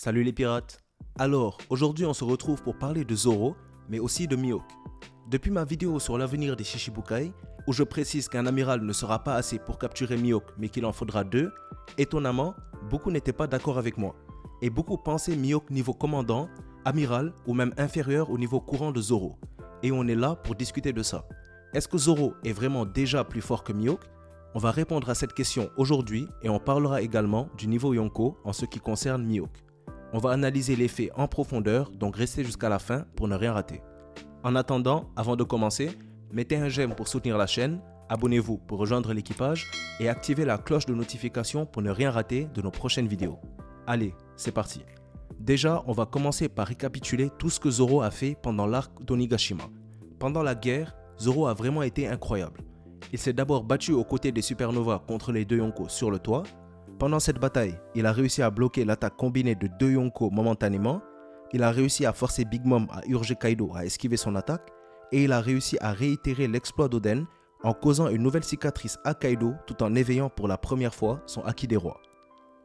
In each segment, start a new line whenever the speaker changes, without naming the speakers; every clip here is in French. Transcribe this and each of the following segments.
Salut les pirates. Alors, aujourd'hui on se retrouve pour parler de Zoro, mais aussi de Mihawk. Depuis ma vidéo sur l'avenir des Shichibukai, où je précise qu'un amiral ne sera pas assez pour capturer Mihawk, mais qu'il en faudra 2, étonnamment, beaucoup n'étaient pas d'accord avec moi. Et beaucoup pensaient Mihawk niveau commandant, amiral ou même inférieur au niveau courant de Zoro. Et on est là pour discuter de ça. Est-ce que Zoro est vraiment déjà plus fort que Mihawk? On va répondre à cette question aujourd'hui et on parlera également du niveau Yonko en ce qui concerne Mihawk. On va analyser les faits en profondeur, donc restez jusqu'à la fin pour ne rien rater. En attendant, avant de commencer, mettez un j'aime pour soutenir la chaîne, abonnez-vous pour rejoindre l'équipage et activez la cloche de notification pour ne rien rater de nos prochaines vidéos. Allez, c'est parti. Déjà, on va commencer par récapituler tout ce que Zoro a fait pendant l'arc d'Onigashima. Pendant la guerre, Zoro a vraiment été incroyable. Il s'est d'abord battu aux côtés des supernovas contre les deux Yonko sur le toit. Pendant cette bataille, il a réussi à bloquer l'attaque combinée de deux Yonko momentanément, il a réussi à forcer Big Mom à urger Kaido à esquiver son attaque, et il a réussi à réitérer l'exploit d'Oden en causant une nouvelle cicatrice à Kaido tout en éveillant pour la première fois son Haki des rois.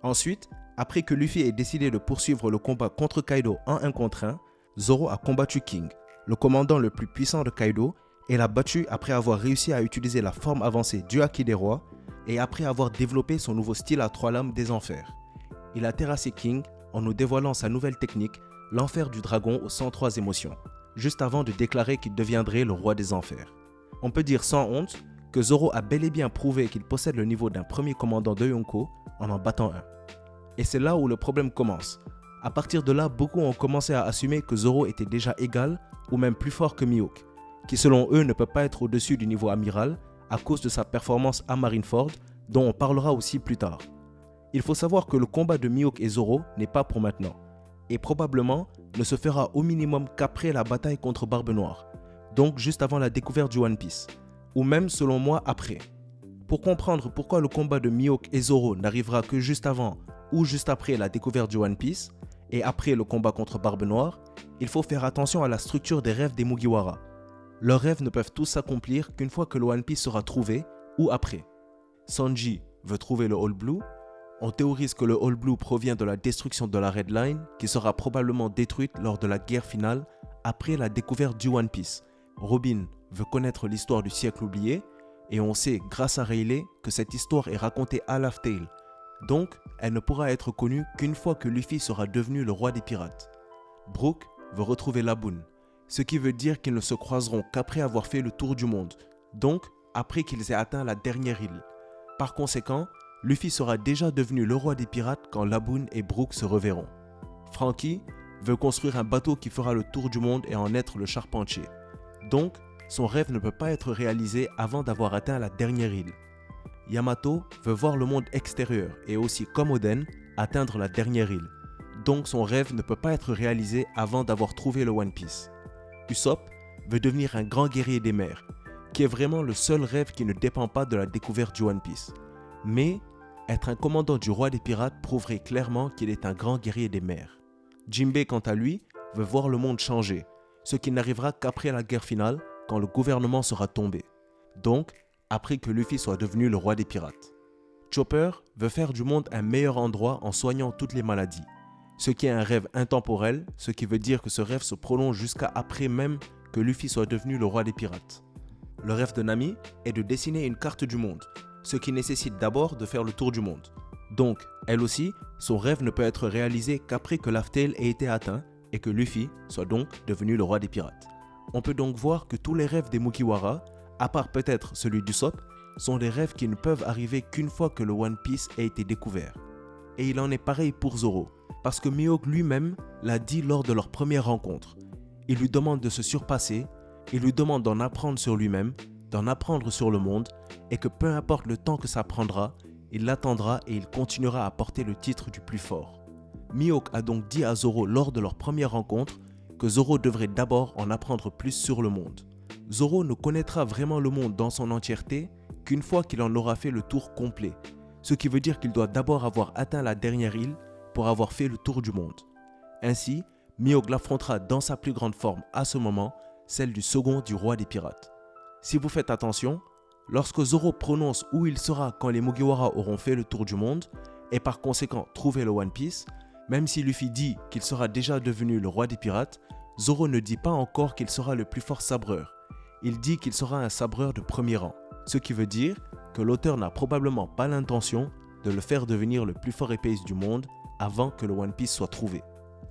Ensuite, après que Luffy ait décidé de poursuivre le combat contre Kaido en 1 contre 1, Zoro a combattu King, le commandant le plus puissant de Kaido, et l'a battu après avoir réussi à utiliser la forme avancée du Haki des rois, et après avoir développé son nouveau style à 3 lames des enfers. Il a terrassé King en nous dévoilant sa nouvelle technique, l'enfer du dragon aux 103 émotions, juste avant de déclarer qu'il deviendrait le roi des enfers. On peut dire sans honte que Zoro a bel et bien prouvé qu'il possède le niveau d'un premier commandant de Yonko en battant un. Et c'est là où le problème commence. À partir de là, beaucoup ont commencé à assumer que Zoro était déjà égal ou même plus fort que Mihawk, qui selon eux ne peut pas être au-dessus du niveau amiral, à cause de sa performance à Marineford, dont on parlera aussi plus tard. Il faut savoir que le combat de Mihawk et Zoro n'est pas pour maintenant, et probablement ne se fera au minimum qu'après la bataille contre Barbe Noire, donc juste avant la découverte du One Piece, ou même selon moi après. Pour comprendre pourquoi le combat de Mihawk et Zoro n'arrivera que juste avant ou juste après la découverte du One Piece, et après le combat contre Barbe Noire, il faut faire attention à la structure des rêves des Mugiwara. Leurs rêves ne peuvent tous s'accomplir qu'une fois que le One Piece sera trouvé, ou après. Sanji veut trouver le All Blue. On théorise que le All Blue provient de la destruction de la Red Line, qui sera probablement détruite lors de la guerre finale, après la découverte du One Piece. Robin veut connaître l'histoire du siècle oublié, et on sait, grâce à Rayleigh, que cette histoire est racontée à Laugh Tale. Donc, elle ne pourra être connue qu'une fois que Luffy sera devenu le roi des pirates. Brook veut retrouver Laboon, ce qui veut dire qu'ils ne se croiseront qu'aprre avoir fait le tour du monde, donc après qu'ils aient atteint la dernière île. Par conséquent, Luffy sera déjà devenu le roi des pirates quand Laboon et Brook se reverront. Franky veut construire un bateau qui fera le tour du monde et en être le charpentier. Donc, son rêve ne peut pas être réalisé avant d'avoir atteint la dernière île. Yamato veut voir le monde extérieur et aussi, comme Oden, atteindre la dernière île. Donc son rêve ne peut pas être réalisé avant d'avoir trouvé le One Piece. Usopp veut devenir un grand guerrier des mers, qui est vraiment le seul rêve qui ne dépend pas de la découverte du One Piece. Mais être un commandant du roi des pirates prouverait clairement qu'il est un grand guerrier des mers. Jinbei, quant à lui, veut voir le monde changer, ce qui n'arrivera qu'après la guerre finale, quand le gouvernement sera tombé. Donc, après que Luffy soit devenu le roi des pirates. Chopper veut faire du monde un meilleur endroit en soignant toutes les maladies, ce qui est un rêve intemporel, ce qui veut dire que ce rêve se prolonge jusqu'à après même que Luffy soit devenu le roi des pirates. Le rêve de Nami est de dessiner une carte du monde, ce qui nécessite d'abord de faire le tour du monde. Donc, elle aussi, son rêve ne peut être réalisé qu'après que Laugh Tale ait été atteint et que Luffy soit donc devenu le roi des pirates. On peut donc voir que tous les rêves des Mugiwara, à part peut-être celui d'Usopp, sont des rêves qui ne peuvent arriver qu'une fois que le One Piece a été découvert. Et il en est pareil pour Zoro, parce que Mihawk lui-même l'a dit lors de leur première rencontre. Il lui demande de se surpasser, il lui demande d'en apprendre sur lui-même, d'en apprendre sur le monde, et que peu importe le temps que ça prendra, il l'attendra et il continuera à porter le titre du plus fort. Mihawk a donc dit à Zoro lors de leur première rencontre que Zoro devrait d'abord en apprendre plus sur le monde. Zoro ne connaîtra vraiment le monde dans son entièreté qu'une fois qu'il en aura fait le tour complet, ce qui veut dire qu'il doit d'abord avoir atteint la dernière île pour avoir fait le tour du monde. Ainsi, Mihawk l'affrontera dans sa plus grande forme à ce moment, celle du second du roi des pirates. Si vous faites attention, lorsque Zoro prononce où il sera quand les Mugiwara auront fait le tour du monde, et par conséquent trouvé le One Piece, même si Luffy dit qu'il sera déjà devenu le roi des pirates, Zoro ne dit pas encore qu'il sera le plus fort sabreur. Il dit qu'il sera un sabreur de premier rang, ce qui veut dire que l'auteur n'a probablement pas l'intention de le faire devenir le plus fort épéiste du monde avant que le One Piece soit trouvé.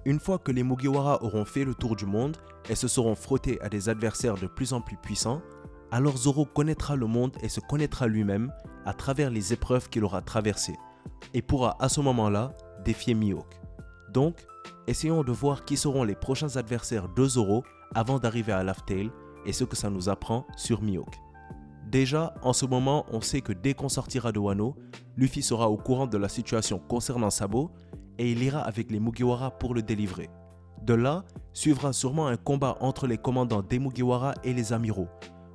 Une fois que les Mugiwara auront fait le tour du monde et se seront frottés à des adversaires de plus en plus puissants, alors Zoro connaîtra le monde et se connaîtra lui-même à travers les épreuves qu'il aura traversées et pourra à ce moment-là défier Mihawk. Donc, essayons de voir qui seront les prochains adversaires de Zoro avant d'arriver à Laugh Tale et ce que ça nous apprend sur Mihawk. Déjà, en ce moment, on sait que dès qu'on sortira de Wano, Luffy sera au courant de la situation concernant Sabo et il ira avec les Mugiwara pour le délivrer. De là, suivra sûrement un combat entre les commandants des Mugiwara et les amiraux,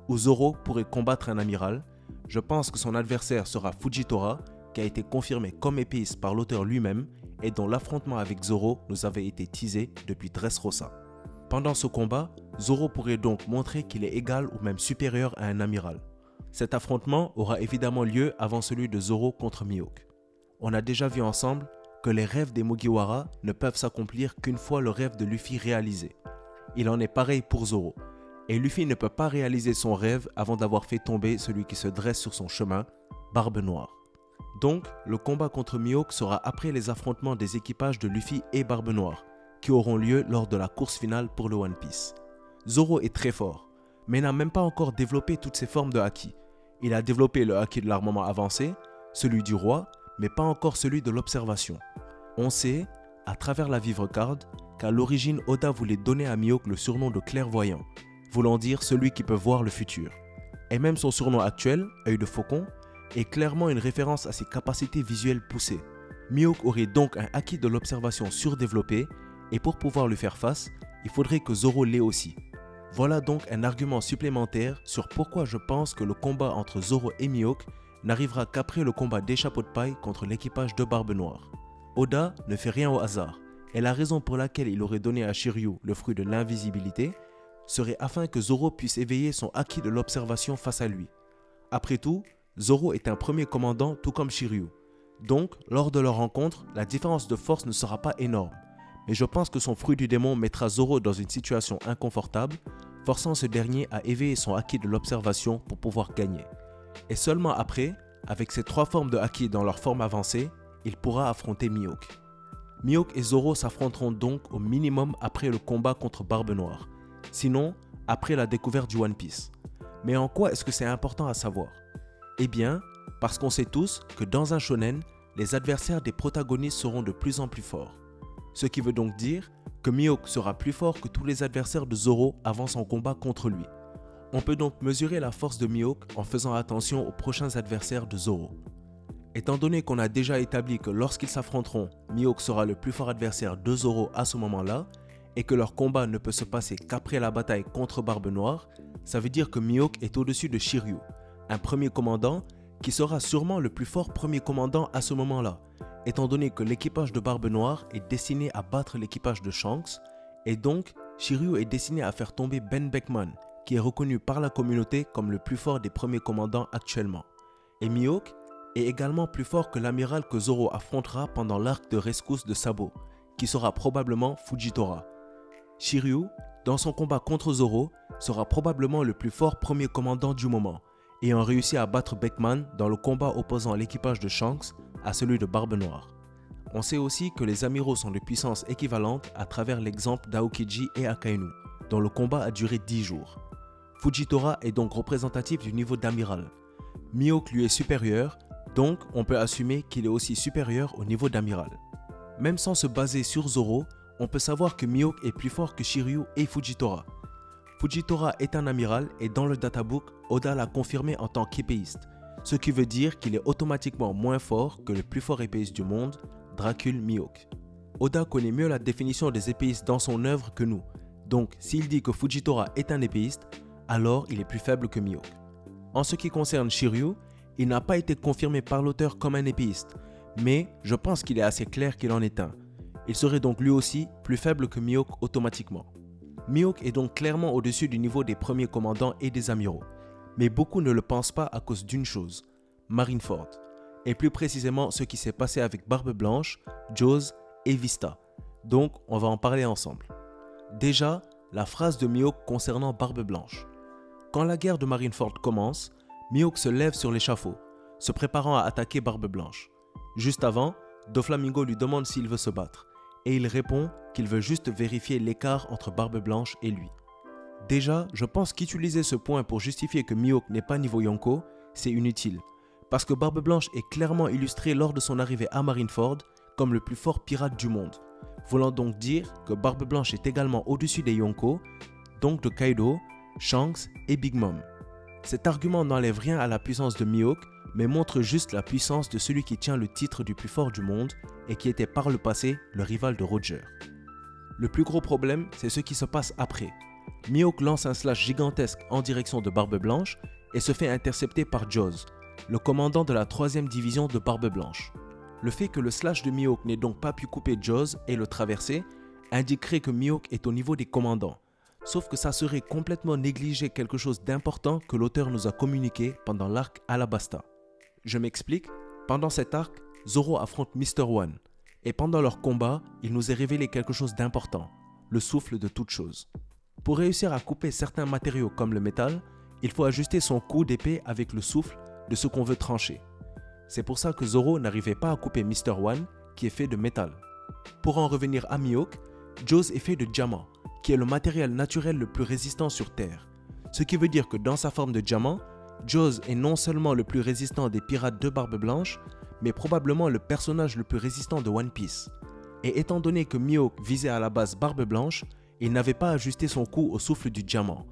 où Zoro pourrait combattre un amiral. Je pense que son adversaire sera Fujitora, qui a été confirmé comme épéiste par l'auteur lui-même et dont l'affrontement avec Zoro nous avait été teasé depuis Dressrosa. Pendant ce combat, Zoro pourrait donc montrer qu'il est égal ou même supérieur à un amiral. Cet affrontement aura évidemment lieu avant celui de Zoro contre Mihawk. On a déjà vu ensemble que les rêves des Mugiwara ne peuvent s'accomplir qu'une fois le rêve de Luffy réalisé. Il en est pareil pour Zoro. Et Luffy ne peut pas réaliser son rêve avant d'avoir fait tomber celui qui se dresse sur son chemin, Barbe Noire. Donc, le combat contre Mihawk sera après les affrontements des équipages de Luffy et Barbe Noire, qui auront lieu lors de la course finale pour le One Piece. Zoro est très fort, mais n'a même pas encore développé toutes ses formes de haki. Il a développé le haki de l'armement avancé, celui du roi, mais pas encore celui de l'observation. On sait, à travers la Vivre Card, qu'à l'origine Oda voulait donner à Mihawk le surnom de clairvoyant, voulant dire celui qui peut voir le futur. Et même son surnom actuel, Œil de Faucon, est clairement une référence à ses capacités visuelles poussées. Mihawk aurait donc un haki de l'observation surdéveloppé, et pour pouvoir lui faire face, il faudrait que Zoro l'ait aussi. Voilà donc un argument supplémentaire sur pourquoi je pense que le combat entre Zoro et Mihawk n'arrivera qu'après le combat des chapeaux de paille contre l'équipage de Barbe Noire. Oda ne fait rien au hasard, et la raison pour laquelle il aurait donné à Shiryu le fruit de l'invisibilité serait afin que Zoro puisse éveiller son acquis de l'observation face à lui. Après tout, Zoro est un premier commandant tout comme Shiryu. Donc, lors de leur rencontre, la différence de force ne sera pas énorme. Mais je pense que son fruit du démon mettra Zoro dans une situation inconfortable, forçant ce dernier à éveiller son acquis de l'observation pour pouvoir gagner. Et seulement après, avec ces trois formes de acquis dans leur forme avancée, il pourra affronter Mihawk. Mihawk et Zoro s'affronteront donc au minimum après le combat contre Barbe Noire. Sinon, après la découverte du One Piece. Mais en quoi est-ce que c'est important à savoir? Eh bien, parce qu'on sait tous que dans un shonen, les adversaires des protagonistes seront de plus en plus forts. Ce qui veut donc dire que Mihawk sera plus fort que tous les adversaires de Zoro avant son combat contre lui. On peut donc mesurer la force de Mihawk en faisant attention aux prochains adversaires de Zoro. Étant donné qu'on a déjà établi que lorsqu'ils s'affronteront, Mihawk sera le plus fort adversaire de Zoro à ce moment-là, et que leur combat ne peut se passer qu'après la bataille contre Barbe Noire, ça veut dire que Mihawk est au-dessus de Shiryu, un premier commandant qui sera sûrement le plus fort premier commandant à ce moment-là, étant donné que l'équipage de Barbe Noire est destiné à battre l'équipage de Shanks, et donc Shiryu est destiné à faire tomber Ben Beckman, qui est reconnu par la communauté comme le plus fort des premiers commandants actuellement. Et Mihawk est également plus fort que l'amiral que Zoro affrontera pendant l'arc de rescousse de Sabo, qui sera probablement Fujitora. Shiryu, dans son combat contre Zoro, sera probablement le plus fort premier commandant du moment, ayant réussi à battre Beckman dans le combat opposant l'équipage de Shanks à celui de Barbe Noire. On sait aussi que les amiraux sont de puissance équivalente à travers l'exemple d'Aokiji et Akainu, dont le combat a duré 10 jours. Fujitora est donc représentatif du niveau d'amiral. Mihawk lui est supérieur, donc on peut assumer qu'il est aussi supérieur au niveau d'amiral. Même sans se baser sur Zoro, on peut savoir que Mihawk est plus fort que Shiryu et Fujitora. Fujitora est un amiral et dans le databook, Oda l'a confirmé en tant qu'épéiste, ce qui veut dire qu'il est automatiquement moins fort que le plus fort épéiste du monde, Dracul Mihawk. Oda connaît mieux la définition des épéistes dans son œuvre que nous. Donc, s'il dit que Fujitora est un épéiste, alors il est plus faible que Mihawk. En ce qui concerne Shiryu, il n'a pas été confirmé par l'auteur comme un épéiste, mais je pense qu'il est assez clair qu'il en est un. Il serait donc lui aussi plus faible que Mihawk automatiquement. Mihawk est donc clairement au-dessus du niveau des premiers commandants et des amiraux, mais beaucoup ne le pensent pas à cause d'une chose, Marineford, et plus précisément ce qui s'est passé avec Barbe Blanche, Jaws et Vista. Donc on va en parler ensemble. Déjà, la phrase de Mihawk concernant Barbe Blanche. Quand la guerre de Marineford commence, Mihawk se lève sur l'échafaud, se préparant à attaquer Barbe Blanche. Juste avant, Doflamingo lui demande s'il veut se battre, et il répond qu'il veut juste vérifier l'écart entre Barbe Blanche et lui. Déjà, je pense qu'utiliser ce point pour justifier que Mihawk n'est pas niveau Yonko, c'est inutile, parce que Barbe Blanche est clairement illustré lors de son arrivée à Marineford comme le plus fort pirate du monde, voulant donc dire que Barbe Blanche est également au-dessus des Yonko, donc de Kaido, Shanks et Big Mom. Cet argument n'enlève rien à la puissance de Mihawk, mais montre juste la puissance de celui qui tient le titre du plus fort du monde et qui était par le passé le rival de Roger. Le plus gros problème, c'est ce qui se passe après. Mihawk lance un slash gigantesque en direction de Barbe Blanche et se fait intercepter par Jaws, le commandant de la 3e division de Barbe Blanche. Le fait que le slash de Mihawk n'ait donc pas pu couper Jaws et le traverser indiquerait que Mihawk est au niveau des commandants, sauf que ça serait complètement négliger quelque chose d'important que l'auteur nous a communiqué pendant l'arc Alabasta. Je m'explique, pendant cet arc, Zoro affronte Mr. One, et pendant leur combat, il nous est révélé quelque chose d'important, le souffle de toute chose. Pour réussir à couper certains matériaux comme le métal, il faut ajuster son coup d'épée avec le souffle de ce qu'on veut trancher. C'est pour ça que Zoro n'arrivait pas à couper Mr. One, qui est fait de métal. Pour en revenir à Mihawk, Jaws est fait de diamant, qui est le matériel naturel le plus résistant sur Terre. Ce qui veut dire que dans sa forme de diamant, Jaws est non seulement le plus résistant des pirates de Barbe Blanche, mais probablement le personnage le plus résistant de One Piece. Et étant donné que Mihawk visait à la base Barbe Blanche, il n'avait pas ajusté son coup au souffle du diamant.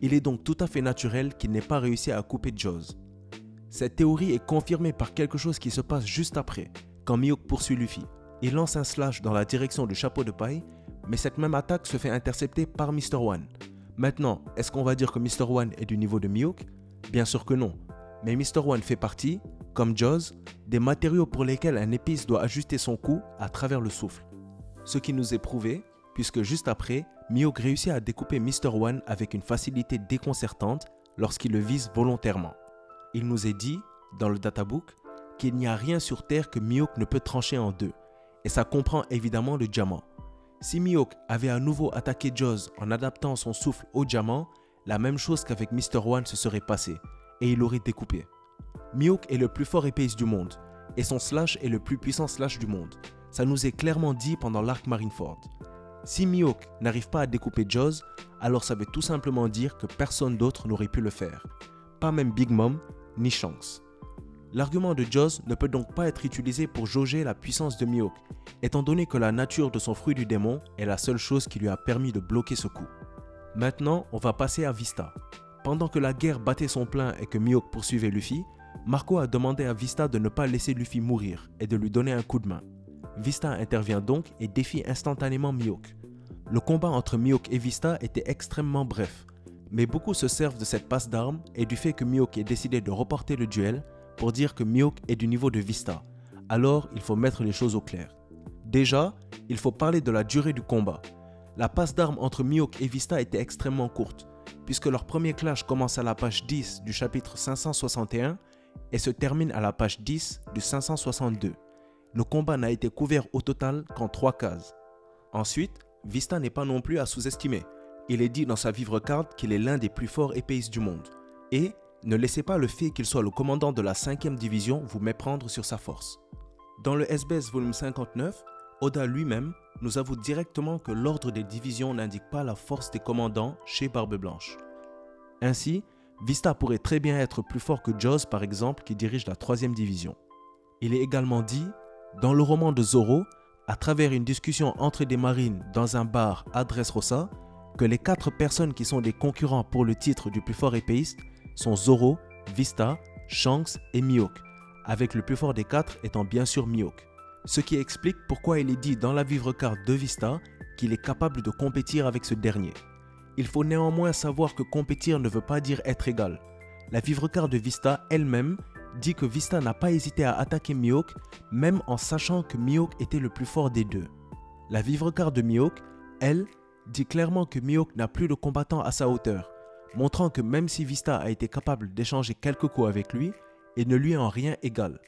Il est donc tout à fait naturel qu'il n'ait pas réussi à couper Jaws. Cette théorie est confirmée par quelque chose qui se passe juste après, quand Mihawk poursuit Luffy. Il lance un slash dans la direction du chapeau de paille, mais cette même attaque se fait intercepter par Mr. One. Maintenant, est-ce qu'on va dire que Mr. One est du niveau de Mihawk? Bien sûr que non, mais Mr. One fait partie, comme Jaws, des matériaux pour lesquels un épéiste doit ajuster son coup à travers le souffle. Ce qui nous est prouvé, puisque juste après, Mihawk réussit à découper Mr. One avec une facilité déconcertante lorsqu'il le vise volontairement. Il nous est dit, dans le databook, qu'il n'y a rien sur Terre que Mihawk ne peut trancher en deux, et ça comprend évidemment le diamant. Si Mihawk avait à nouveau attaqué Jaws en adaptant son souffle au diamant, la même chose qu'avec Mr. One se serait passé, et il aurait découpé. Mihawk est le plus fort épéiste du monde, et son slash est le plus puissant slash du monde. Ça nous est clairement dit pendant l'arc Marineford. Si Mihawk n'arrive pas à découper Jaws, alors ça veut tout simplement dire que personne d'autre n'aurait pu le faire. Pas même Big Mom, ni Shanks. L'argument de Jaws ne peut donc pas être utilisé pour jauger la puissance de Mihawk, étant donné que la nature de son fruit du démon est la seule chose qui lui a permis de bloquer ce coup. Maintenant, on va passer à Vista. Pendant que la guerre battait son plein et que Mihawk poursuivait Luffy, Marco a demandé à Vista de ne pas laisser Luffy mourir et de lui donner un coup de main. Vista intervient donc et défie instantanément Mihawk. Le combat entre Mihawk et Vista était extrêmement bref, mais beaucoup se servent de cette passe d'armes et du fait que Mihawk ait décidé de reporter le duel pour dire que Mihawk est du niveau de Vista. Alors, il faut mettre les choses au clair. Déjà, il faut parler de la durée du combat. La passe d'armes entre Mihawk et Vista était extrêmement courte, puisque leur premier clash commence à la page 10 du chapitre 561 et se termine à la page 10 du 562. Le combat n'a été couvert au total qu'en 3 cases. Ensuite, Vista n'est pas non plus à sous-estimer. Il est dit dans sa vivre carte qu'il est l'un des plus forts épéistes du monde. Et ne laissez pas le fait qu'il soit le commandant de la 5e division vous méprendre sur sa force. Dans le SBS volume 59, Oda lui-même nous avoue directement que l'ordre des divisions n'indique pas la force des commandants chez Barbe Blanche. Ainsi, Vista pourrait très bien être plus fort que Jaws par exemple qui dirige la 3e division. Il est également dit, dans le roman de Zoro, à travers une discussion entre des marines dans un bar à Dressrosa, que les 4 personnes qui sont des concurrents pour le titre du plus fort épéiste sont Zoro, Vista, Shanks et Mihawk, avec le plus fort des 4 étant bien sûr Mihawk. ce qui explique pourquoi il est dit dans la vivre carte de Vista qu'il est capable de compétir avec ce dernier. Il faut néanmoins savoir que compétir ne veut pas dire être égal. La vivre carte de Vista elle-même dit que Vista n'a pas hésité à attaquer Mihawk même en sachant que Mihawk était le plus fort des deux. La vivre carte de Mihawk, elle, dit clairement que Mihawk n'a plus de combattant à sa hauteur, montrant que même si Vista a été capable d'échanger quelques coups avec lui, il ne lui est en rien égal.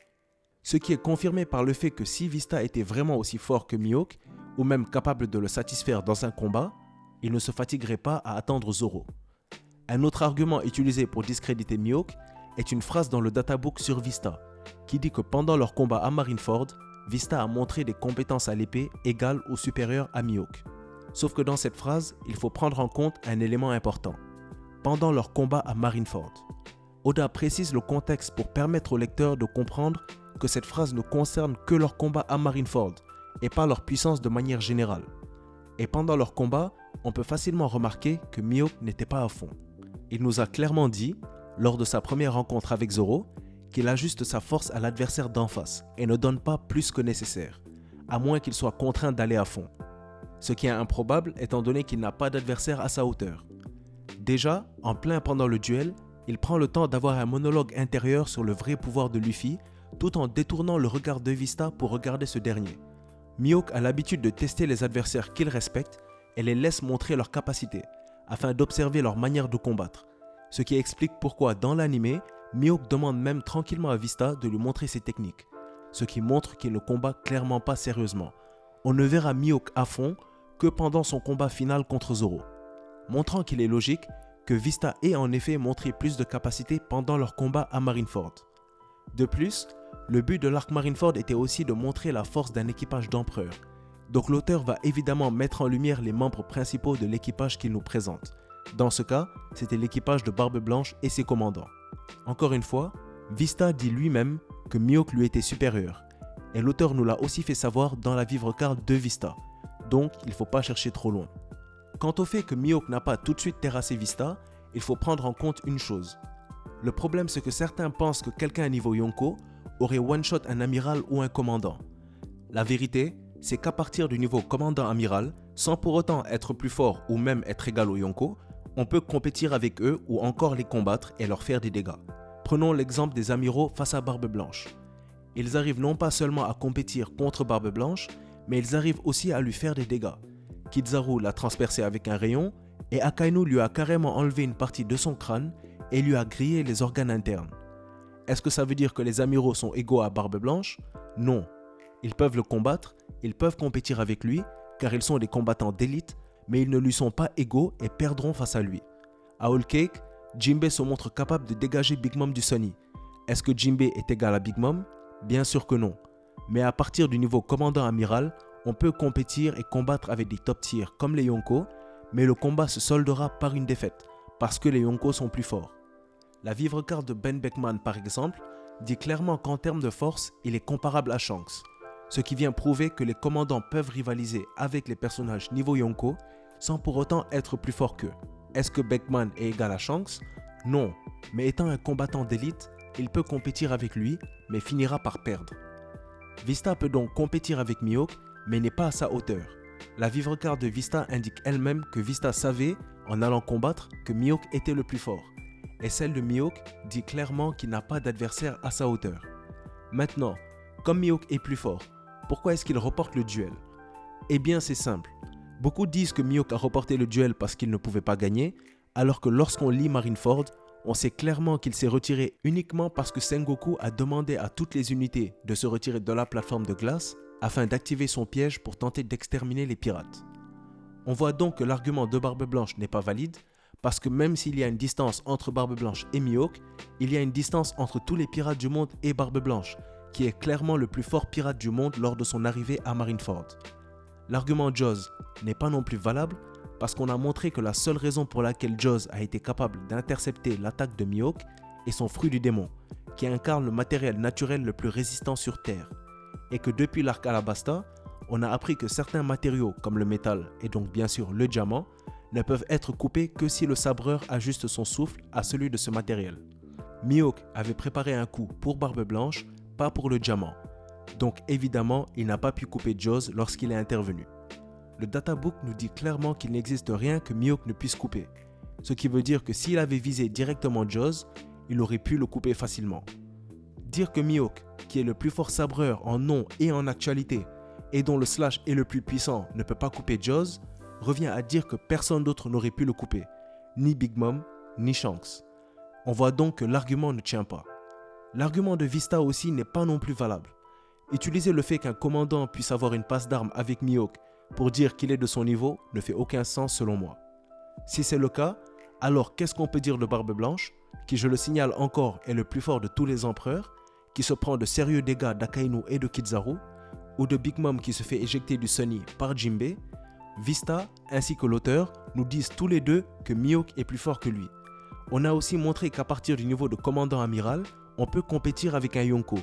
Ce qui est confirmé par le fait que si Vista était vraiment aussi fort que Mihawk, ou même capable de le satisfaire dans un combat, il ne se fatiguerait pas à attendre Zoro. Un autre argument utilisé pour discréditer Mihawk est une phrase dans le databook sur Vista, qui dit que pendant leur combat à Marineford, Vista a montré des compétences à l'épée égales ou supérieures à Mihawk. Sauf que dans cette phrase, il faut prendre en compte un élément important. Pendant leur combat à Marineford, Oda précise le contexte pour permettre au lecteur de comprendre que cette phrase ne concerne que leur combat à Marineford et pas leur puissance de manière générale. Et pendant leur combat, on peut facilement remarquer que Mihawk n'était pas à fond. Il nous a clairement dit, lors de sa première rencontre avec Zoro, qu'il ajuste sa force à l'adversaire d'en face et ne donne pas plus que nécessaire, à moins qu'il soit contraint d'aller à fond. Ce qui est improbable étant donné qu'il n'a pas d'adversaire à sa hauteur. Déjà, en plein pendant le duel, il prend le temps d'avoir un monologue intérieur sur le vrai pouvoir de Luffy, tout en détournant le regard de Vista pour regarder ce dernier. Mihawk a l'habitude de tester les adversaires qu'il respecte et les laisse montrer leurs capacités, afin d'observer leur manière de combattre. Ce qui explique pourquoi dans l'anime, Mihawk demande même tranquillement à Vista de lui montrer ses techniques, ce qui montre qu'il ne combat clairement pas sérieusement. On ne verra Mihawk à fond que pendant son combat final contre Zoro, montrant qu'il est logique que Vista ait en effet montré plus de capacité pendant leur combat à Marineford. De plus, le but de l'arc Marineford était aussi de montrer la force d'un équipage d'empereurs, donc l'auteur va évidemment mettre en lumière les membres principaux de l'équipage qu'il nous présente. Dans ce cas, c'était l'équipage de Barbe Blanche et ses commandants. Encore une fois, Vista dit lui-même que Mihawk lui était supérieur, et l'auteur nous l'a aussi fait savoir dans la vivre carte de Vista, donc il ne faut pas chercher trop loin. Quant au fait que Mihawk n'a pas tout de suite terrassé Vista, il faut prendre en compte une chose. Le problème c'est que certains pensent que quelqu'un à niveau Yonko aurait one-shot un amiral ou un commandant. La vérité, c'est qu'à partir du niveau commandant-amiral, sans pour autant être plus fort ou même être égal aux Yonko, on peut compétir avec eux ou encore les combattre et leur faire des dégâts. Prenons l'exemple des amiraux face à Barbe Blanche. Ils arrivent non pas seulement à compétir contre Barbe Blanche, mais ils arrivent aussi à lui faire des dégâts. Kizaru l'a transpercé avec un rayon et Akainu lui a carrément enlevé une partie de son crâne et lui a grillé les organes internes. Est-ce que ça veut dire que les amiraux sont égaux à Barbe Blanche? Non. Ils peuvent le combattre, ils peuvent compétir avec lui, car ils sont des combattants d'élite, mais ils ne lui sont pas égaux et perdront face à lui. À Whole Cake, Jinbei se montre capable de dégager Big Mom du Sunny. Est-ce que Jinbei est égal à Big Mom? Bien sûr que non. Mais à partir du niveau commandant amiral, on peut compétir et combattre avec des top tiers comme les Yonko, mais le combat se soldera par une défaite, parce que les Yonko sont plus forts. La vivre carte de Ben Beckman par exemple, dit clairement qu'en termes de force, il est comparable à Shanks, ce qui vient prouver que les commandants peuvent rivaliser avec les personnages niveau Yonko sans pour autant être plus forts qu'eux. Est-ce que Beckman est égal à Shanks? Non, mais étant un combattant d'élite, il peut compétir avec lui, mais finira par perdre. Vista peut donc compétir avec Mihawk, mais n'est pas à sa hauteur. La vivre carte de Vista indique elle-même que Vista savait, en allant combattre, que Mihawk était le plus fort. Et celle de Mihawk dit clairement qu'il n'a pas d'adversaire à sa hauteur. Maintenant, comme Mihawk est plus fort, pourquoi est-ce qu'il reporte le duel? Eh bien c'est simple. Beaucoup disent que Mihawk a reporté le duel parce qu'il ne pouvait pas gagner, alors que lorsqu'on lit Marineford, on sait clairement qu'il s'est retiré uniquement parce que Sengoku a demandé à toutes les unités de se retirer de la plateforme de glace afin d'activer son piège pour tenter d'exterminer les pirates. On voit donc que l'argument de Barbe Blanche n'est pas valide, parce que même s'il y a une distance entre Barbe Blanche et Mihawk, il y a une distance entre tous les pirates du monde et Barbe Blanche, qui est clairement le plus fort pirate du monde lors de son arrivée à Marineford. L'argument Jaws n'est pas non plus valable, parce qu'on a montré que la seule raison pour laquelle Jaws a été capable d'intercepter l'attaque de Mihawk est son fruit du démon, qui incarne le matériel naturel le plus résistant sur Terre, et que depuis l'arc Alabasta, on a appris que certains matériaux comme le métal et donc bien sûr le diamant ne peuvent être coupés que si le sabreur ajuste son souffle à celui de ce matériel. Mihawk avait préparé un coup pour Barbe Blanche, pas pour le diamant. Donc évidemment, il n'a pas pu couper Jaws lorsqu'il est intervenu. Le databook nous dit clairement qu'il n'existe rien que Mihawk ne puisse couper. Ce qui veut dire que s'il avait visé directement Jaws, il aurait pu le couper facilement. Dire que Mihawk, qui est le plus fort sabreur en nom et en actualité, et dont le slash est le plus puissant, ne peut pas couper Jaws, revient à dire que personne d'autre n'aurait pu le couper, ni Big Mom, ni Shanks. On voit donc que l'argument ne tient pas. L'argument de Vista aussi n'est pas non plus valable. Utiliser le fait qu'un commandant puisse avoir une passe d'armes avec Mihawk pour dire qu'il est de son niveau ne fait aucun sens selon moi. Si c'est le cas, alors qu'est-ce qu'on peut dire de Barbe Blanche, qui je le signale encore est le plus fort de tous les empereurs, qui se prend de sérieux dégâts d'Akainu et de Kizaru, ou de Big Mom qui se fait éjecter du Sunny par Jinbei? Vista ainsi que l'auteur nous disent tous les deux que Mihawk est plus fort que lui. On a aussi montré qu'à partir du niveau de commandant amiral, on peut compétir avec un Yonko,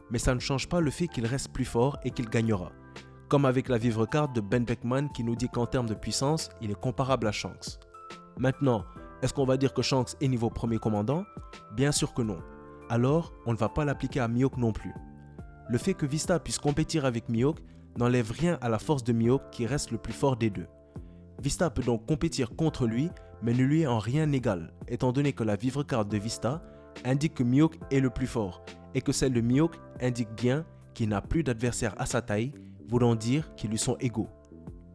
mais ça ne change pas le fait qu'il reste plus fort et qu'il gagnera. Comme avec la vivre carte de Ben Beckman qui nous dit qu'en termes de puissance, il est comparable à Shanks. Maintenant, est-ce qu'on va dire que Shanks est niveau premier commandant? Bien sûr que non. Alors, on ne va pas l'appliquer à Mihawk non plus. Le fait que Vista puisse compétir avec Mihawk n'enlève rien à la force de Mihawk qui reste le plus fort des deux. Vista peut donc compétir contre lui, mais ne lui est en rien égal, étant donné que la vivre carte de Vista indique que Mihawk est le plus fort, et que celle de Mihawk indique bien qu'il n'a plus d'adversaire à sa taille, voulant dire qu'ils lui sont égaux.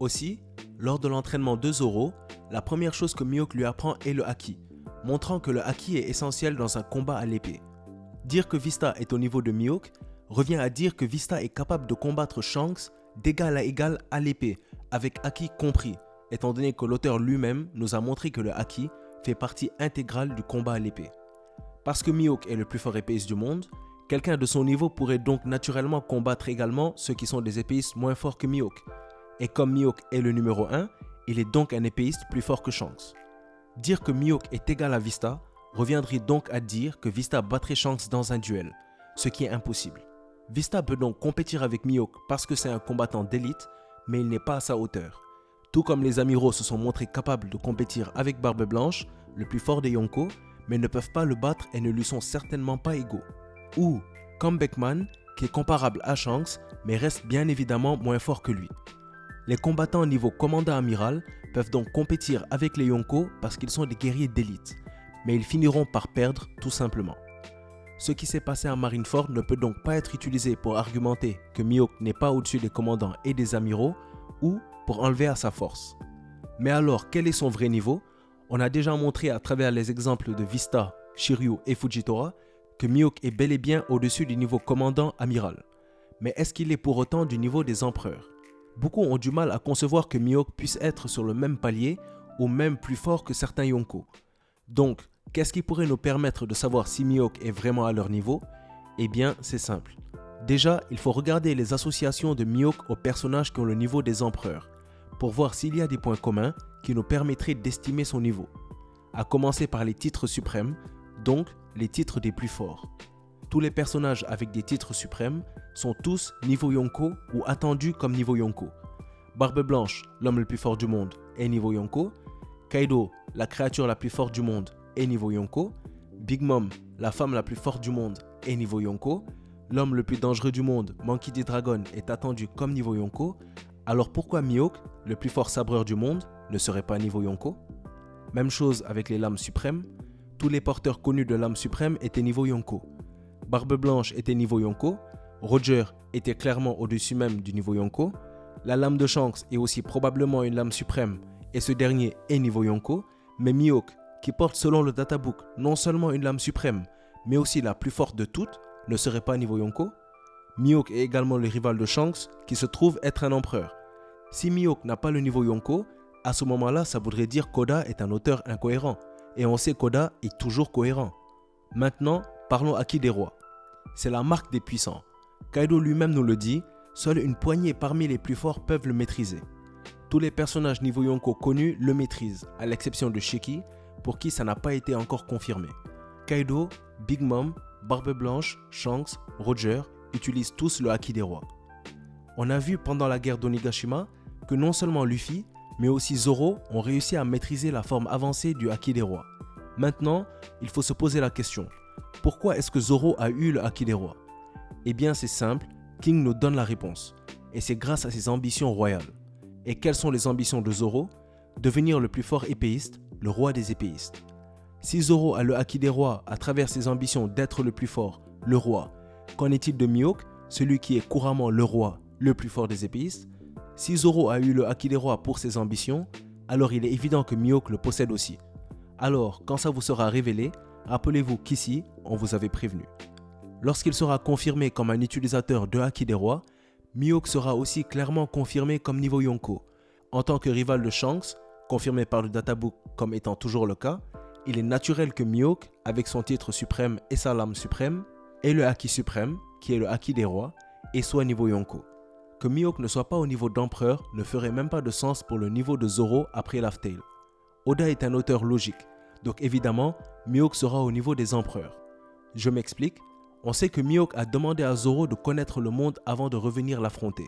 Aussi, lors de l'entraînement de Zoro, la première chose que Mihawk lui apprend est le haki, montrant que le haki est essentiel dans un combat à l'épée. Dire que Vista est au niveau de Mihawk revient à dire que Vista est capable de combattre Shanks d'égal à égal à l'épée, avec haki compris, étant donné que l'auteur lui-même nous a montré que le haki fait partie intégrale du combat à l'épée. Parce que Mihawk est le plus fort épéiste du monde, quelqu'un de son niveau pourrait donc naturellement combattre également ceux qui sont des épéistes moins forts que Mihawk. Et comme Mihawk est le numéro 1, il est donc un épéiste plus fort que Shanks. Dire que Mihawk est égal à Vista reviendrait donc à dire que Vista battrait Shanks dans un duel, ce qui est impossible. Vista peut donc compétir avec Mihawk parce que c'est un combattant d'élite, mais il n'est pas à sa hauteur. Tout comme les amiraux se sont montrés capables de compétir avec Barbe Blanche, le plus fort des Yonko, mais ne peuvent pas le battre et ne lui sont certainement pas égaux. Ou, comme Beckman, qui est comparable à Shanks, mais reste bien évidemment moins fort que lui. Les combattants niveau commandant amiral peuvent donc compétir avec les Yonko parce qu'ils sont des guerriers d'élite, mais ils finiront par perdre tout simplement. Ce qui s'est passé à Marineford ne peut donc pas être utilisé pour argumenter que Mihawk n'est pas au-dessus des commandants et des amiraux, ou pour enlever à sa force. Mais alors, quel est son vrai niveau? On a déjà montré à travers les exemples de Vista, Shiryu et Fujitora que Mihawk est bel et bien au-dessus du niveau commandant amiral. Mais est-ce qu'il est pour autant du niveau des empereurs? Beaucoup ont du mal à concevoir que Mihawk puisse être sur le même palier ou même plus fort que certains Yonko. Donc, qu'est-ce qui pourrait nous permettre de savoir si Mihawk est vraiment à leur niveau? Eh bien, c'est simple. Déjà, il faut regarder les associations de Mihawk aux personnages qui ont le niveau des empereurs, pour voir s'il y a des points communs qui nous permettraient d'estimer son niveau. À commencer par les titres suprêmes, donc les titres des plus forts. Tous les personnages avec des titres suprêmes sont tous niveau Yonko ou attendus comme niveau Yonko. Barbe Blanche, l'homme le plus fort du monde, est niveau Yonko. Kaido, la créature la plus forte du monde, est niveau Yonko. Big Mom, la femme la plus forte du monde, est niveau Yonko. L'homme le plus dangereux du monde, Monkey D. Dragon, est attendu comme niveau Yonko. Alors pourquoi Mihawk, le plus fort sabreur du monde, ne serait pas niveau Yonko? Même chose avec les lames suprêmes. Tous les porteurs connus de lames suprêmes étaient niveau Yonko. Barbe Blanche était niveau Yonko. Roger était clairement au-dessus même du niveau Yonko. La lame de Shanks est aussi probablement une lame suprême et ce dernier est niveau Yonko. Mais Mihawk, qui porte selon le databook non seulement une lame suprême, mais aussi la plus forte de toutes, ne serait pas niveau Yonko? Mihawk est également le rival de Shanks qui se trouve être un empereur. Si Mihawk n'a pas le niveau Yonko, à ce moment-là, ça voudrait dire qu'Oda est un auteur incohérent. Et on sait qu'Oda est toujours cohérent. Maintenant, parlons haki des rois. C'est la marque des puissants. Kaido lui-même nous le dit, seule une poignée parmi les plus forts peuvent le maîtriser. Tous les personnages niveau Yonko connus le maîtrisent, à l'exception de Shiki, pour qui ça n'a pas été encore confirmé. Kaido, Big Mom, Barbe Blanche, Shanks, Roger utilisent tous le haki des rois. On a vu pendant la guerre d'Onigashima que non seulement Luffy, mais aussi Zoro ont réussi à maîtriser la forme avancée du haki des rois. Maintenant, il faut se poser la question, pourquoi est-ce que Zoro a eu le haki des rois? Eh bien c'est simple, King nous donne la réponse, et c'est grâce à ses ambitions royales. Et quelles sont les ambitions de Zoro? Devenir le plus fort épéiste, le roi des épéistes. Si Zoro a le haki des rois à travers ses ambitions d'être le plus fort, le roi, qu'en est-il de Mihawk, celui qui est couramment le roi, le plus fort des épéistes? Si Zoro a eu le haki des rois pour ses ambitions, alors il est évident que Mihawk le possède aussi. Alors, quand ça vous sera révélé, rappelez-vous qu'ici, on vous avait prévenu. Lorsqu'il sera confirmé comme un utilisateur de haki des rois, Mihawk sera aussi clairement confirmé comme niveau Yonko. En tant que rival de Shanks, confirmé par le databook comme étant toujours le cas, il est naturel que Mihawk, avec son titre suprême et sa lame suprême, ait le haki suprême, qui est le haki des rois, et soit niveau Yonko. Que Mihawk ne soit pas au niveau d'empereur ne ferait même pas de sens pour le niveau de Zoro après Laugh Tale. Oda est un auteur logique, donc évidemment, Mihawk sera au niveau des empereurs. Je m'explique, on sait que Mihawk a demandé à Zoro de connaître le monde avant de revenir l'affronter.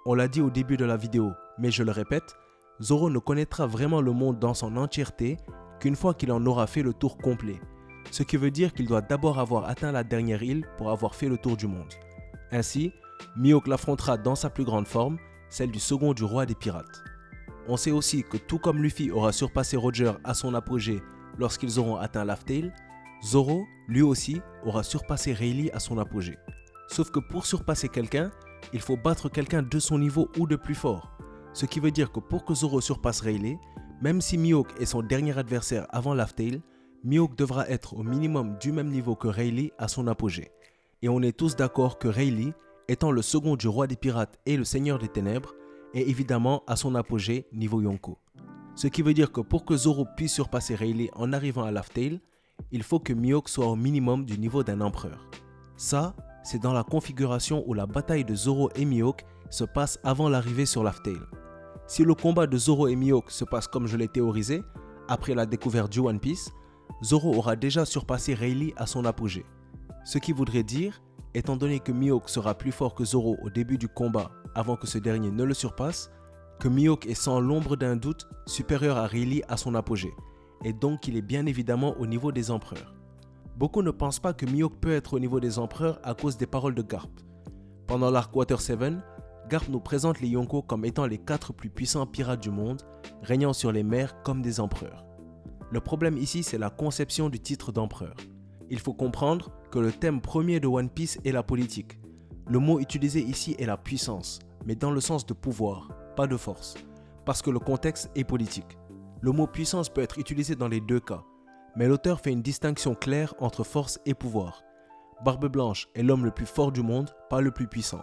On l'a dit au début de la vidéo, mais je le répète, Zoro ne connaîtra vraiment le monde dans son entièreté qu'une fois qu'il en aura fait le tour complet. Ce qui veut dire qu'il doit d'abord avoir atteint la dernière île pour avoir fait le tour du monde. Ainsi, Mihawk l'affrontera dans sa plus grande forme, celle du second du roi des pirates. On sait aussi que tout comme Luffy aura surpassé Roger à son apogée lorsqu'ils auront atteint Laugh Tale, Zoro, lui aussi, aura surpassé Rayleigh à son apogée. Sauf que pour surpasser quelqu'un, il faut battre quelqu'un de son niveau ou de plus fort. Ce qui veut dire que pour que Zoro surpasse Rayleigh, même si Mihawk est son dernier adversaire avant Laugh Tale, Mihawk devra être au minimum du même niveau que Rayleigh à son apogée. Et on est tous d'accord que Rayleigh, étant le second du roi des pirates et le seigneur des ténèbres, est évidemment à son apogée niveau Yonko. Ce qui veut dire que pour que Zoro puisse surpasser Rayleigh en arrivant à Laugh Tale, il faut que Mihawk soit au minimum du niveau d'un empereur. Ça, c'est dans la configuration où la bataille de Zoro et Mihawk se passe avant l'arrivée sur Laugh Tale. Si le combat de Zoro et Mihawk se passe comme je l'ai théorisé, après la découverte du One Piece, Zoro aura déjà surpassé Rayleigh à son apogée. Ce qui voudrait dire, étant donné que Mihawk sera plus fort que Zoro au début du combat avant que ce dernier ne le surpasse, que Mihawk est sans l'ombre d'un doute supérieur à Rayleigh à son apogée, et donc qu'il est bien évidemment au niveau des empereurs. Beaucoup ne pensent pas que Mihawk peut être au niveau des empereurs à cause des paroles de Garp. Pendant l'arc Water 7, Garp nous présente les Yonko comme étant les 4 plus puissants pirates du monde, régnant sur les mers comme des empereurs. Le problème ici, c'est la conception du titre d'empereur. Il faut comprendre que le thème premier de One Piece est la politique. Le mot utilisé ici est la puissance, mais dans le sens de pouvoir, pas de force, parce que le contexte est politique. Le mot puissance peut être utilisé dans les deux cas, mais l'auteur fait une distinction claire entre force et pouvoir. Barbe Blanche est l'homme le plus fort du monde, pas le plus puissant.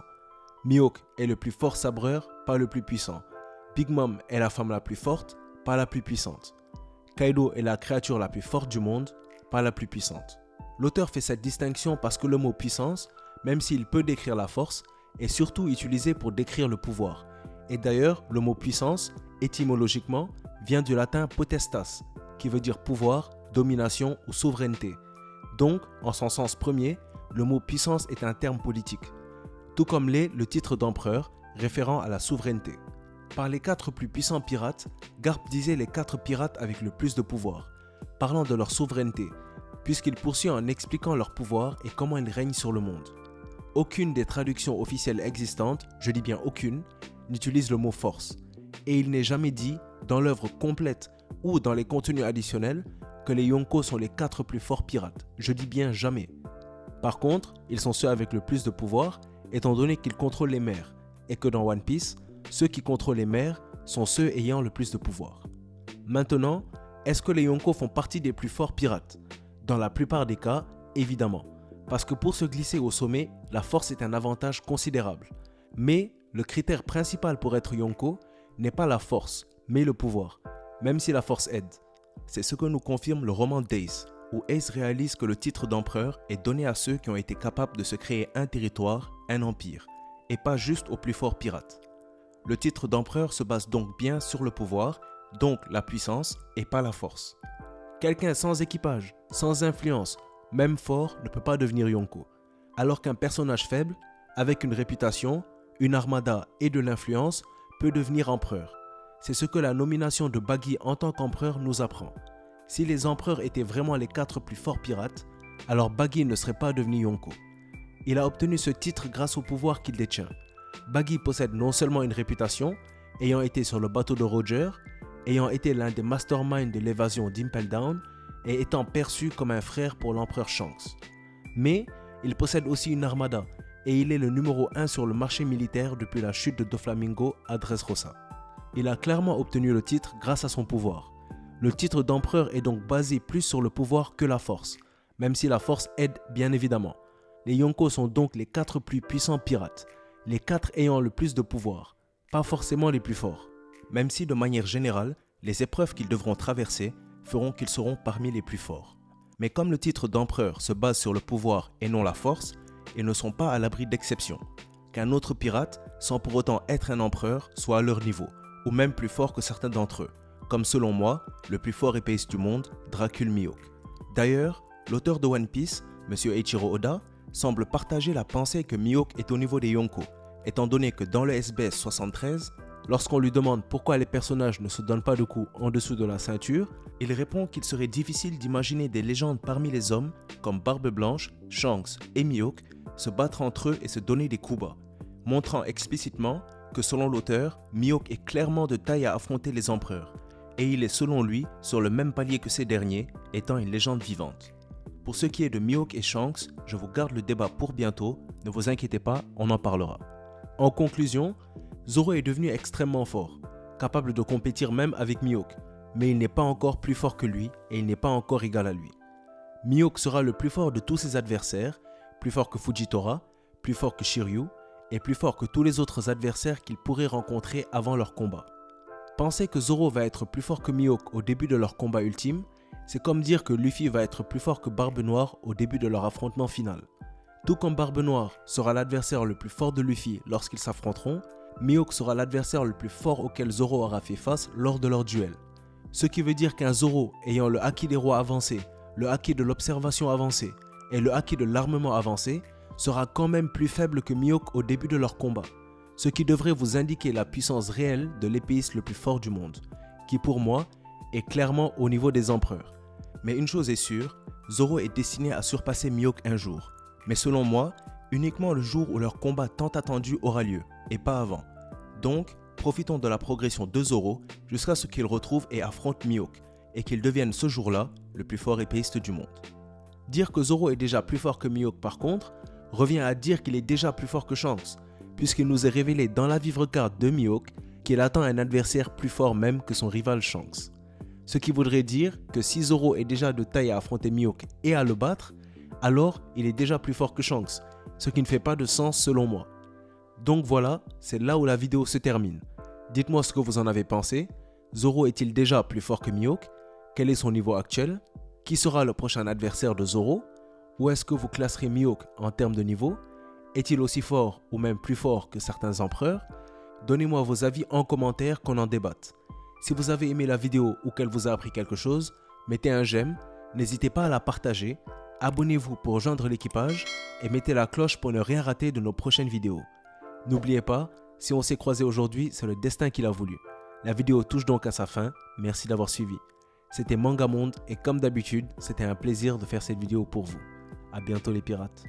Mihawk est le plus fort sabreur, pas le plus puissant. Big Mom est la femme la plus forte, pas la plus puissante. Kaido est la créature la plus forte du monde, pas la plus puissante. L'auteur fait cette distinction parce que le mot puissance, même s'il peut décrire la force, est surtout utilisé pour décrire le pouvoir. Et d'ailleurs, le mot puissance, étymologiquement, vient du latin potestas, qui veut dire pouvoir, domination ou souveraineté. Donc, en son sens premier, le mot puissance est un terme politique. Tout comme l'est le titre d'empereur, référant à la souveraineté. Par les 4 plus puissants pirates, Garp disait les 4 pirates avec le plus de pouvoir, parlant de leur souveraineté, puisqu'il poursuit en expliquant leur pouvoir et comment ils règnent sur le monde. Aucune des traductions officielles existantes, je dis bien aucune, n'utilise le mot force, et il n'est jamais dit, dans l'œuvre complète ou dans les contenus additionnels, que les Yonko sont les 4 plus forts pirates, je dis bien jamais. Par contre, ils sont ceux avec le plus de pouvoir, étant donné qu'ils contrôlent les mers, et que dans One Piece, ceux qui contrôlent les mers sont ceux ayant le plus de pouvoir. Maintenant, est-ce que les Yonko font partie des plus forts pirates? Dans la plupart des cas, évidemment, parce que pour se glisser au sommet, la force est un avantage considérable. Mais le critère principal pour être Yonko n'est pas la force, mais le pouvoir, même si la force aide. C'est ce que nous confirme le roman d'Ace, où Ace réalise que le titre d'empereur est donné à ceux qui ont été capables de se créer un territoire, un empire, et pas juste aux plus forts pirates. Le titre d'empereur se base donc bien sur le pouvoir, donc la puissance, et pas la force. Quelqu'un sans équipage, sans influence, même fort, ne peut pas devenir Yonko. Alors qu'un personnage faible, avec une réputation, une armada et de l'influence, peut devenir empereur. C'est ce que la nomination de Baggy en tant qu'empereur nous apprend. Si les empereurs étaient vraiment les 4 plus forts pirates, alors Baggy ne serait pas devenu Yonko. Il a obtenu ce titre grâce au pouvoir qu'il détient. Baggy possède non seulement une réputation, ayant été sur le bateau de Roger, ayant été l'un des masterminds de l'évasion d'Impel Down et étant perçu comme un frère pour l'empereur Shanks. Mais il possède aussi une armada et il est le numéro 1 sur le marché militaire depuis la chute de Doflamingo à Dressrosa. Il a clairement obtenu le titre grâce à son pouvoir. Le titre d'empereur est donc basé plus sur le pouvoir que la force, même si la force aide bien évidemment. Les Yonko sont donc les 4 plus puissants pirates, les 4 ayant le plus de pouvoir, pas forcément les plus forts. Même si de manière générale, les épreuves qu'ils devront traverser feront qu'ils seront parmi les plus forts. Mais comme le titre d'empereur se base sur le pouvoir et non la force, ils ne sont pas à l'abri d'exceptions. Qu'un autre pirate, sans pour autant être un empereur, soit à leur niveau, ou même plus fort que certains d'entre eux, comme selon moi, le plus fort épéiste du monde, Dracul Mihawk. D'ailleurs, l'auteur de One Piece, M. Eiichiro Oda, semble partager la pensée que Mihawk est au niveau des Yonko, étant donné que dans le SBS 73, lorsqu'on lui demande pourquoi les personnages ne se donnent pas de coups en dessous de la ceinture, il répond qu'il serait difficile d'imaginer des légendes parmi les hommes, comme Barbe Blanche, Shanks et Mihawk, se battre entre eux et se donner des coups bas, montrant explicitement que selon l'auteur, Mihawk est clairement de taille à affronter les empereurs, et il est selon lui sur le même palier que ces derniers, étant une légende vivante. Pour ce qui est de Mihawk et Shanks, je vous garde le débat pour bientôt, ne vous inquiétez pas, on en parlera. En conclusion, Zoro est devenu extrêmement fort, capable de compétir même avec Mihawk, mais il n'est pas encore plus fort que lui et il n'est pas encore égal à lui. Mihawk sera le plus fort de tous ses adversaires, plus fort que Fujitora, plus fort que Shiryu et plus fort que tous les autres adversaires qu'il pourrait rencontrer avant leur combat. Penser que Zoro va être plus fort que Mihawk au début de leur combat ultime, c'est comme dire que Luffy va être plus fort que Barbe Noire au début de leur affrontement final. Tout comme Barbe Noire sera l'adversaire le plus fort de Luffy lorsqu'ils s'affronteront, Mihawk sera l'adversaire le plus fort auquel Zoro aura fait face lors de leur duel. Ce qui veut dire qu'un Zoro ayant le haki des rois avancé, le haki de l'observation avancé et le haki de l'armement avancé sera quand même plus faible que Mihawk au début de leur combat, ce qui devrait vous indiquer la puissance réelle de l'épéiste le plus fort du monde, qui pour moi est clairement au niveau des empereurs. Mais une chose est sûre, Zoro est destiné à surpasser Mihawk un jour, mais selon moi, uniquement le jour où leur combat tant attendu aura lieu, et pas avant. Donc, profitons de la progression de Zoro jusqu'à ce qu'il retrouve et affronte Mihawk, et qu'il devienne ce jour-là le plus fort épéiste du monde. Dire que Zoro est déjà plus fort que Mihawk par contre, revient à dire qu'il est déjà plus fort que Shanks, puisqu'il nous est révélé dans la vivre carte de Mihawk qu'il attend un adversaire plus fort même que son rival Shanks. Ce qui voudrait dire que si Zoro est déjà de taille à affronter Mihawk et à le battre, alors il est déjà plus fort que Shanks, ce qui ne fait pas de sens selon moi. Donc voilà, c'est là où la vidéo se termine. Dites-moi ce que vous en avez pensé. Zoro est-il déjà plus fort que Mihawk? Quel est son niveau actuel? Qui sera le prochain adversaire de Zoro? Où est-ce que vous classerez Mihawk en termes de niveau? Est-il aussi fort ou même plus fort que certains empereurs? Donnez-moi vos avis en commentaire qu'on en débatte. Si vous avez aimé la vidéo ou qu'elle vous a appris quelque chose, mettez un j'aime, n'hésitez pas à la partager, abonnez-vous pour rejoindre l'équipage et mettez la cloche pour ne rien rater de nos prochaines vidéos. N'oubliez pas, si on s'est croisé aujourd'hui, c'est le destin qui l'a voulu. La vidéo touche donc à sa fin, merci d'avoir suivi. C'était Mangamonde et comme d'habitude, c'était un plaisir de faire cette vidéo pour vous. A bientôt les pirates.